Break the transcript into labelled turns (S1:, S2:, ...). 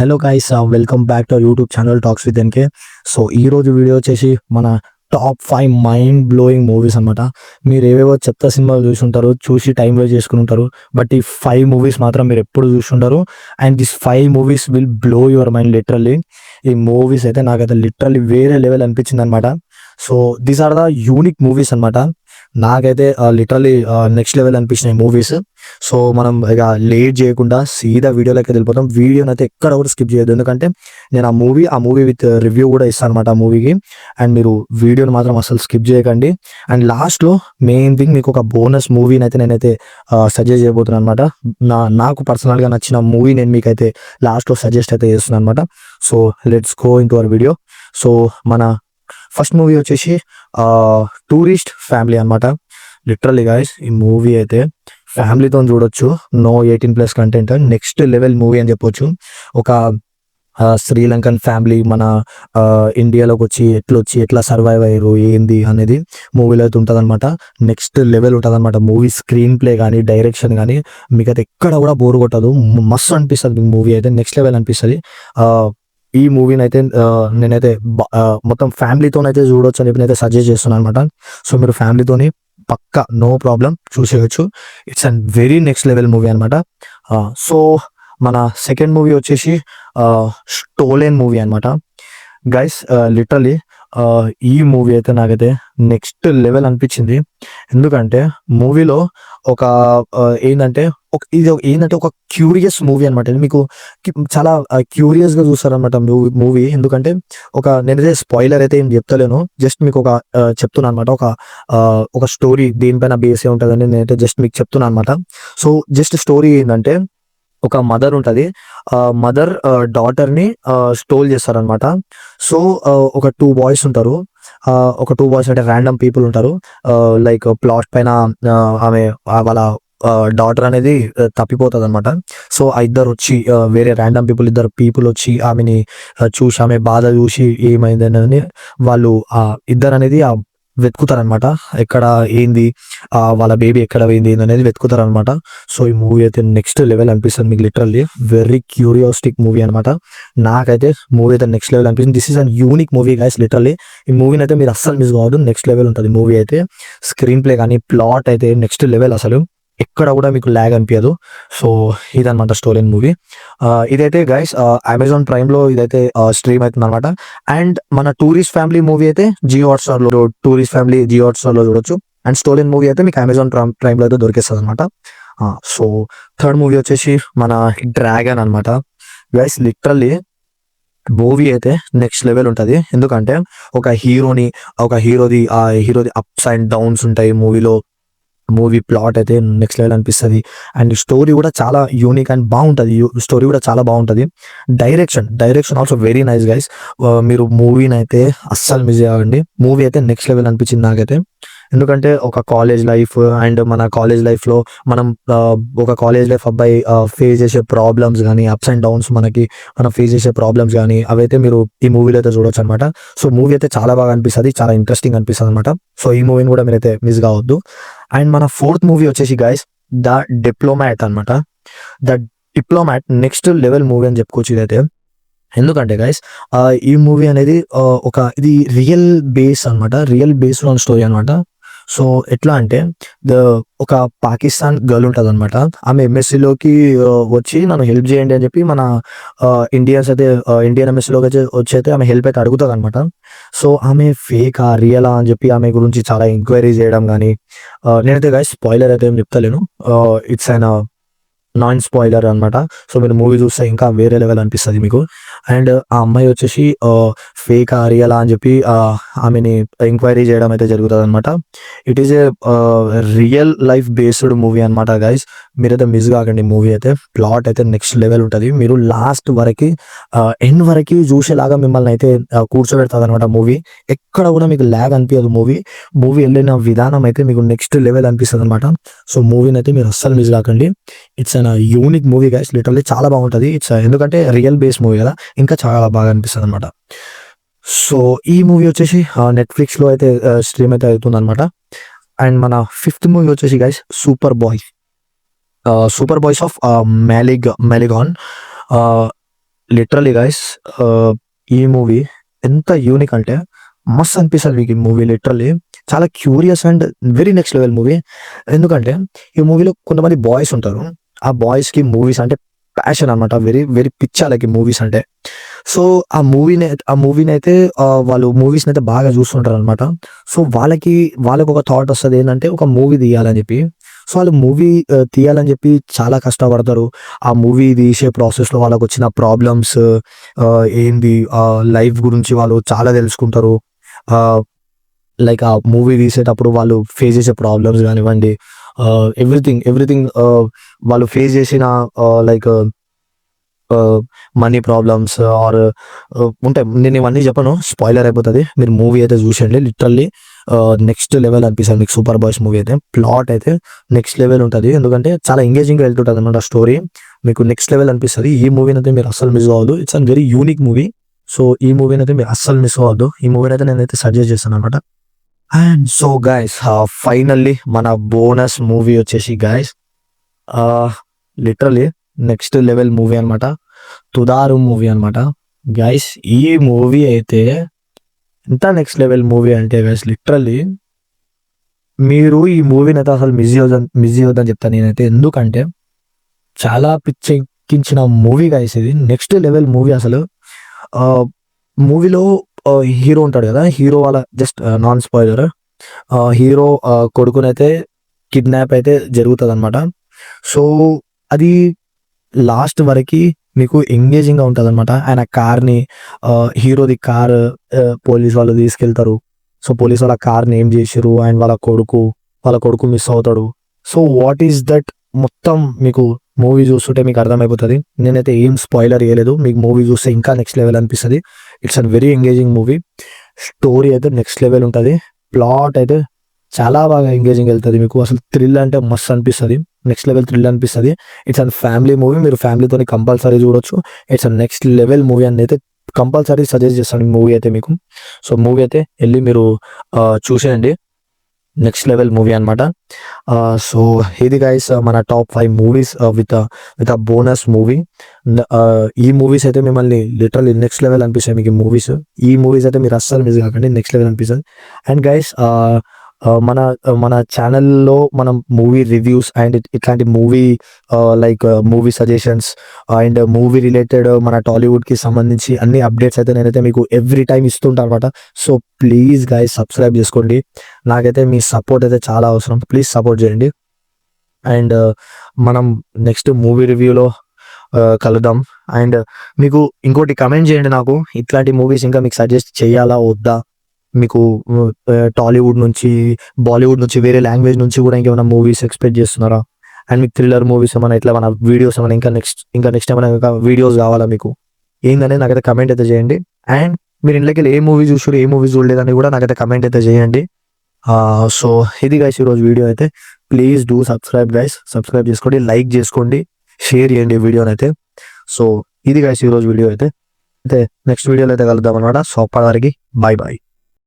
S1: Hello guys, welcome back to YouTube channel talks with NK. So ఈ రోజు video వచ్చేసి మన టాప్ 5 మైండ్ బ్లోయింగ్ మూవీస్ అనమాట. మీరు ఏవేవో చెత్త సినిమాలు చూసుంటారు, చూసి టైం వేస్ట్ చేసుకుని ఉంటారు. బట్ ఈ 5 మూవీస్ మాత్రం మీరు ఎప్పుడు చూసుంటారు. And this 5 movies will blow your mind literally. ఈ మూవీస్ అయితే నాకైతే లిటరల్లీ వేరే లెవెల్ అనిపించింది అనమాట. So these are the unique movies అనమాట. నాకైతే లిటరల్లీ నెక్స్ట్ లెవెల్ అనిపించినాయి మూవీస్. సో మనం ఇక లేట్ చేయకుండా సీదా వీడియోలోకి వెళ్ళిపోతాం. వీడియోని అయితే ఎక్కడ కూడా స్కిప్ చేయొద్దు, ఎందుకంటే నేను ఆ మూవీ విత్ రివ్యూ కూడా ఇస్తాను అనమాట ఆ మూవీకి. అండ్ మీరు వీడియోని మాత్రం అసలు స్కిప్ చేయకండి. అండ్ లాస్ట్లో మెయిన్ థింగ్ మీకు ఒక బోనస్ మూవీని అయితే నేనైతే సజెస్ట్ చేయబోతున్నాను అనమాట. నాకు పర్సనల్గా నచ్చిన మూవీ నేను మీకైతే లాస్ట్లో సజెస్ట్ అయితే చేస్తున్నాను అనమాట. So let's go into our video. So మన ఫస్ట్ మూవీ వచ్చేసి టూరిస్ట్ ఫ్యామిలీ అనమాట. లిటరల్లీ గైస్, ఈ మూవీ అయితే ఫ్యామిలీతో చూడొచ్చు. No 18+ content, next level movie అని చెప్పొచ్చు. ఒక శ్రీలంకన్ ఫ్యామిలీ మన ఇండియాలోకి వచ్చి ఎట్లా సర్వైవ్ అయ్యారు ఏంది అనేది మూవీలో అయితే ఉంటుంది అనమాట. నెక్స్ట్ లెవెల్ ఉంటుంది అనమాట. మూవీ స్క్రీన్ ప్లే కానీ డైరెక్షన్ కానీ మీకు అయితే ఎక్కడ కూడా బోర్ కొట్టదు. మస్తు అనిపిస్తుంది మీకు మూవీ అయితే, నెక్స్ట్ లెవెల్ అనిపిస్తుంది. ఈ మూవీని అయితే నేనైతే మొత్తం ఫ్యామిలీతోనైతే చూడొచ్చు అని చెప్పి అయితే సజెస్ట్ చేస్తున్నాను అనమాట. సో మీరు ఫ్యామిలీతోని పక్కా నో ప్రాబ్లం చూసేయచ్చు. It's and very next level movie అనమాట. సో మన సెకండ్ మూవీ వచ్చేసి స్టోలెన్ మూవీ అనమాట. గైస్ లిటరలీ ఈ మూవీ అయితే నాకైతే నెక్స్ట్ లెవెల్ అనిపించింది. ఎందుకంటే మూవీలో ఒక ఏంటంటే ఒక క్యూరియస్ మూవీ అనమాట. మీకు చాలా క్యూరియస్గా చూస్తారనమాట మూవీ. ఎందుకంటే నేనైతే స్పాయిలర్ అయితే ఏం చెప్తలేను, జస్ట్ మీకు చెప్తున్నాను అనమాట. ఒక స్టోరీ దీనిపైన బేస్ ఏ ఉంటుందని నేనైతే జస్ట్ మీకు చెప్తున్నాను అనమాట. సో జస్ట్ స్టోరీ ఏంటంటే, ఒక మదర్ ఉంటుంది. మదర్ డాటర్ని స్టోల్ చేస్తారనమాట. సో ఒక 2 బాయ్స్ ఉంటారు. ఒక 2 బాయ్స్ అంటే ర్యాండమ్ పీపుల్ ఉంటారు. లైక్ ప్లాట్ పైన ఆమె వాళ్ళ డాటర్ అనేది తప్పిపోతుంది అనమాట. సో ఆ ఇద్దరు వచ్చి వేరే ర్యాండమ్ ఇద్దరు పీపుల్ వచ్చి ఆమెని చూసి, ఆమె బాధ చూసి ఏమైంది అనేది వాళ్ళు ఇద్దరు అనేది వెతుకుతారనమాట. ఎక్కడ ఏంది వాళ్ళ బేబీ ఎక్కడ పోయింది అనేది వెతుకుతారనమాట. సో ఈ మూవీ అయితే నెక్స్ట్ లెవెల్ అనిపిస్తుంది మీకు. లిటరల్లీ వెరీ క్యూరియాస్టిక్ మూవీ అనమాట. నాకైతే మూవీ అయితే నెక్స్ట్ లెవెల్ అనిపిస్తుంది. This is an unique movie guys. Literally ఈ మూవీని అయితే మీరు అస్సలు మిస్ కావద్దు. నెక్స్ట్ లెవెల్ ఉంటుంది మూవీ అయితే. స్క్రీన్ ప్లే కానీ ప్లాట్ అయితే నెక్స్ట్ లెవెల్, అసలు ఎక్కడ కూడా మీకు ల్యాగ్ అనిపించదు. సో ఇదనమాట స్టోలెన్ మూవీ. ఇదైతే గైస్ అమెజాన్ ప్రైమ్లో ఇదైతే స్ట్రీమ్ అవుతుంది అనమాట. అండ్ మన టూరిస్ట్ ఫ్యామిలీ మూవీ అయితే జియో హాట్స్టార్లో చూడొచ్చు. అండ్ స్టోలెన్ మూవీ అయితే మీకు అమెజాన్ ప్రైమ్లో అయితే దొరికేస్తుంది అనమాట. సో థర్డ్ మూవీ వచ్చేసి మన డ్రాగన్ అనమాట. గైస్ లిటరల్లీ మూవీ అయితే నెక్స్ట్ లెవెల్ ఉంటుంది. ఎందుకంటే హీరోది అప్స్ అండ్ డౌన్స్ ఉంటాయి మూవీలో. మూవీ ప్లాట్ అయితే నెక్స్ట్ లెవెల్ అనిపిస్తుంది. అండ్ స్టోరీ కూడా చాలా యూనిక్ అండ్ బాగుంటుంది. స్టోరీ కూడా చాలా బాగుంటుంది. Direction also very nice guys. మీరు మూవీని అయితే అస్సలు మిస్ అవ్వండి. మూవీ అయితే నెక్స్ట్ లెవెల్ అనిపించింది నాకైతే. ఎందుకంటే ఒక కాలేజ్ లైఫ్ అండ్ మన కాలేజ్ లైఫ్లో మనం ఒక కాలేజ్ లైఫ్ అబ్బాయి ఫేస్ చేసే ప్రాబ్లమ్స్ కానీ, అప్స్ అండ్ డౌన్స్ మనం ఫేస్ చేసే ప్రాబ్లమ్స్ కానీ అవైతే మీరు ఈ మూవీలో అయితే చూడొచ్చు అనమాట. సో మూవీ అయితే చాలా బాగా అనిపిస్తుంది, చాలా ఇంట్రెస్టింగ్ అనిపిస్తుంది అనమాట. సో ఈ మూవీని కూడా మీరైతే మిస్ కావద్దు. అండ్ మన ఫోర్త్ మూవీ వచ్చేసి గైస్ ద డిప్లొమాట్ అనమాట. The diplomat next level movie అని చెప్పుకోవచ్చు ఇదైతే. ఎందుకంటే గైస్ ఈ మూవీ అనేది ఇది రియల్ బేస్డ్ ఆన్ స్టోరీ అనమాట. సో ఎట్లా అంటే ఒక పాకిస్తాన్ గర్ల్ ఉంటుంది అనమాట. ఆమె ఎంఎస్సీలోకి వచ్చి నన్ను హెల్ప్ చేయండి అని చెప్పి మన ఇండియన్ ఎంఎస్సీలోకి వచ్చి అయితే ఆమె హెల్ప్ అయితే అడుగుతుంది అనమాట. సో ఆమె ఫేకా రియలా అని చెప్పి ఆమె గురించి చాలా ఎంక్వైరీ చేయడం కానీ, నేనైతే గైస్ స్పాయిలర్ అయితే ఏం చెప్తలేను. ఇట్స్ అండ్ నాన్ స్పాయిలర్ అనమాట. సో మీరు మూవీ చూస్తే ఇంకా వేరే లెవెల్ అనిపిస్తుంది మీకు. అండ్ ఆ అమ్మాయి వచ్చేసి ఫేక్ రియలా అని చెప్పి ఆమెని ఎంక్వైరీ చేయడం అయితే జరుగుతుంది అనమాట. It is a real life based movie అనమాట గైస్. మీరైతే మిస్ కాకండి. మూవీ అయితే ప్లాట్ అయితే నెక్స్ట్ లెవెల్ ఉంటుంది. మీరు లాస్ట్ వరకు ఎండ్ వరకు చూసేలాగా మిమ్మల్ని అయితే కూర్చోబెడుతుంది అనమాట మూవీ. ఎక్కడ కూడా మీకు ల్యాగ్ అనిపించదు. మూవీ వెళ్ళిన విధానం అయితే మీకు నెక్స్ట్ లెవెల్ అనిపిస్తుంది అనమాట. సో మూవీని అయితే మీరు అస్సలు మిస్ కాకండి. It's an unique movie guys. Literally చాలా బాగుంటుంది. ఎందుకంటే రియల్ బేస్ మూవీ కదా, ఇంకా చాలా బాగా అనిపిస్తుంది అనమాట. సో ఈ మూవీ వచ్చేసి నెట్ఫ్లిక్స్లో అయితే స్ట్రీమ్ అయితే అవుతుంది అనమాట. అండ్ మన ఫిఫ్త్ మూవీ వచ్చేసి guys Super Boys of Malegaon. Literally guys ఈ మూవీ ఎంత యూనిక్ అంటే మస్తు అనిపిస్తుంది మీకు ఈ మూవీ. లిటరల్లీ చాలా curious and very next level movie. ఎందుకంటే ఈ మూవీలో కొంతమంది బాయ్స్ ఉంటారు. ఆ బాయ్స్ కి మూవీస్ అంటే ప్యాషన్ అనమాట. వెరీ వెరీ పిచ్చాలకి మూవీస్ అంటే. సో ఆ మూవీని అయితే వాళ్ళు మూవీస్ అయితే బాగా చూస్తుంటారు అనమాట. సో వాళ్ళకి ఒక థాట్ వస్తుంది ఏంటంటే ఒక మూవీ తీయాలని చెప్పి. సో వాళ్ళు మూవీ తీయాలని చెప్పి చాలా కష్టపడతారు. ఆ మూవీ తీసే ప్రాసెస్లో వాళ్ళకి వచ్చిన ప్రాబ్లమ్స్ ఏంది, లైఫ్ గురించి వాళ్ళు చాలా తెలుసుకుంటారు. లైక్ ఆ మూవీ తీసేటప్పుడు వాళ్ళు ఫేస్ చేసే ప్రాబ్లమ్స్ కానివ్వండి, ఎవ్రీథింగ్ వాళ్ళు ఫేస్ చేసిన లైక్ మనీ ప్రాబ్లమ్స్ ఆర్ ఉంటాయి. నేను ఇవన్నీ చెప్పను, స్పాయిలర్ అయిపోతుంది. మీరు మూవీ అయితే చూసేయండి. లిటరల్లీ నెక్స్ట్ లెవెల్ అనిపిస్తుంది మీకు సూపర్ బాయ్స్ మూవీ అయితే. ప్లాట్ అయితే నెక్స్ట్ లెవెల్ ఉంటుంది. ఎందుకంటే చాలా ఎంగేజింగ్గా వెళ్తుంటుంది అనమాట స్టోరీ. మీకు నెక్స్ట్ లెవెల్ అనిపిస్తుంది. ఈ మూవీని అయితే మీరు అస్సలు మిస్ అవ్వద్దు. It's an very unique movie. So ఈ మూవీని అయితే మీరు అస్సలు మిస్ అవ్వద్దు. ఈ మూవీని అయితే నేనైతే సజెస్ట్ చేస్తాను అనమాట. అండ్ సో గైస్, ఫైనల్లీ మన బోనస్ మూవీ వచ్చేసి guys literally next level movie అనమాట. తుదారు మూవీ అనమాట గైస్. ఈ మూవీ అయితే ఎంత నెక్స్ట్ లెవెల్ మూవీ అంటే గైస్, లిటరల్లీ మీరు ఈ మూవీని అయితే అసలు మిస్ చేయొద్దని చెప్తాను నేనైతే. ఎందుకంటే చాలా పిచ్చెక్కించిన మూవీ గైస్ ఇది. నెక్స్ట్ లెవెల్ మూవీ అసలు. మూవీలో హీరో ఉంటాడు కదా, హీరో వాళ్ళ జస్ట్ నాన్ స్పాయిలర్, హీరో కొడుకునైతే కిడ్నాప్ అయితే జరుగుతుంది అనమాట. సో అది లాస్ట్ వరకు మీకు ఎంగేజింగ్గా ఉంటుంది అనమాట. ఆయన కార్ని, హీరోది కార్ పోలీస్ వాళ్ళు తీసుకెళ్తారు. సో పోలీస్ వాళ్ళ కార్ని ఏం చేసారు, అండ్ వాళ్ళ కొడుకు మిస్ అవుతాడు. సో వాట్ ఈస్ దట్ మొత్తం మీకు మూవీ చూస్తుంటే మీకు అర్థమైపోతుంది. నేనైతే ఏం స్పాయిలర్ చేయలేదు, మీకు మూవీ చూస్తే ఇంకా నెక్స్ట్ లెవెల్ అనిపిస్తుంది. It's an very engaging movie. Story అయితే నెక్స్ట్ లెవెల్ ఉంటుంది. ప్లాట్ అయితే చాలా బాగా ఎంగేజింగ్ వెళ్తుంది మీకు. అసలు థ్రిల్ అంటే మస్తు అనిపిస్తుంది. నెక్స్ట్ లెవెల్ థ్రిల్ అనిపిస్తుంది. It's an family movie. మీరు ఫ్యామిలీతో కంపల్సరీ చూడొచ్చు. It's an next level movie అని అయితే కంపల్సరీ సజెస్ట్ చేస్తాను మూవీ అయితే మీకు. సో మూవీ అయితే వెళ్ళి మీరు చూసేయండి. నెక్స్ట్ లెవెల్ మూవీ అనమాట. సో ఇది గైస్ మన top 5 movies with bonus movie. ఈ మూవీస్ అయితే మిమ్మల్ని లిటరల్లీ నెక్స్ట్ లెవెల్ అనిపిస్తాయి మీకు. ఈ మూవీస్ అయితే మీరు అస్సలు మిస్ కాకండి, నెక్స్ట్ లెవెల్ అనిపిస్తుంది. అండ్ గైస్ మన ఛానల్లో మనం మూవీ రివ్యూస్ అండ్ ఇట్లాంటి movie like movie suggestions and movie related మన టాలీవుడ్కి సంబంధించి అన్ని అప్డేట్స్ అయితే నేనైతే మీకు ఎవ్రీ టైం ఇస్తుంటాను అనమాట. సో ప్లీజ్ గైస్ సబ్స్క్రైబ్ చేసుకోండి. నాకైతే మీ సపోర్ట్ అయితే చాలా అవసరం. ప్లీజ్ సపోర్ట్ చేయండి. అండ్ మనం నెక్స్ట్ మూవీ రివ్యూలో కలుద్దాం. అండ్ మీకు ఇంకోటి కమెంట్ చేయండి, నాకు ఇట్లాంటి మూవీస్ ఇంకా మీకు సజెస్ట్ చేయాలా వద్దా. మీకు టాలీవుడ్ నుంచి, బాలీవుడ్ నుంచి, వేరే లాంగ్వేజ్ నుంచి కూడా ఇంకేమైనా మూవీస్ ఎక్స్పెక్ట్ చేస్తున్నారా? అండ్ మీకు థ్రిల్లర్ మూవీస్ ఏమైనా, ఇట్లా మన వీడియోస్ ఏమైనా ఇంకా నెక్స్ట్ ఏమైనా వీడియోస్ కావాలా మీకు ఏందనేది నాకైతే కమెంట్ అయితే చేయండి. అండ్ మీరు ఇంట్లోకి ఏ మూవీ చూసారు, ఏ మూవీ చూడలేదని కూడా నాకైతే కమెంట్ అయితే చేయండి. సో ఇది గైస్ ఈరోజు వీడియో అయితే. Please do subscribe guys. Subscribe చేసుకోండి, లైక్ చేసుకోండి, షేర్ చేయండి వీడియోని అయితే. సో ఇది గైస్ ఈరోజు వీడియో అయితే నెక్స్ట్ వీడియోలో అయితే కలుద్దాం అనమాట. సో అప్పటి వరకు బాయ్ బాయ్.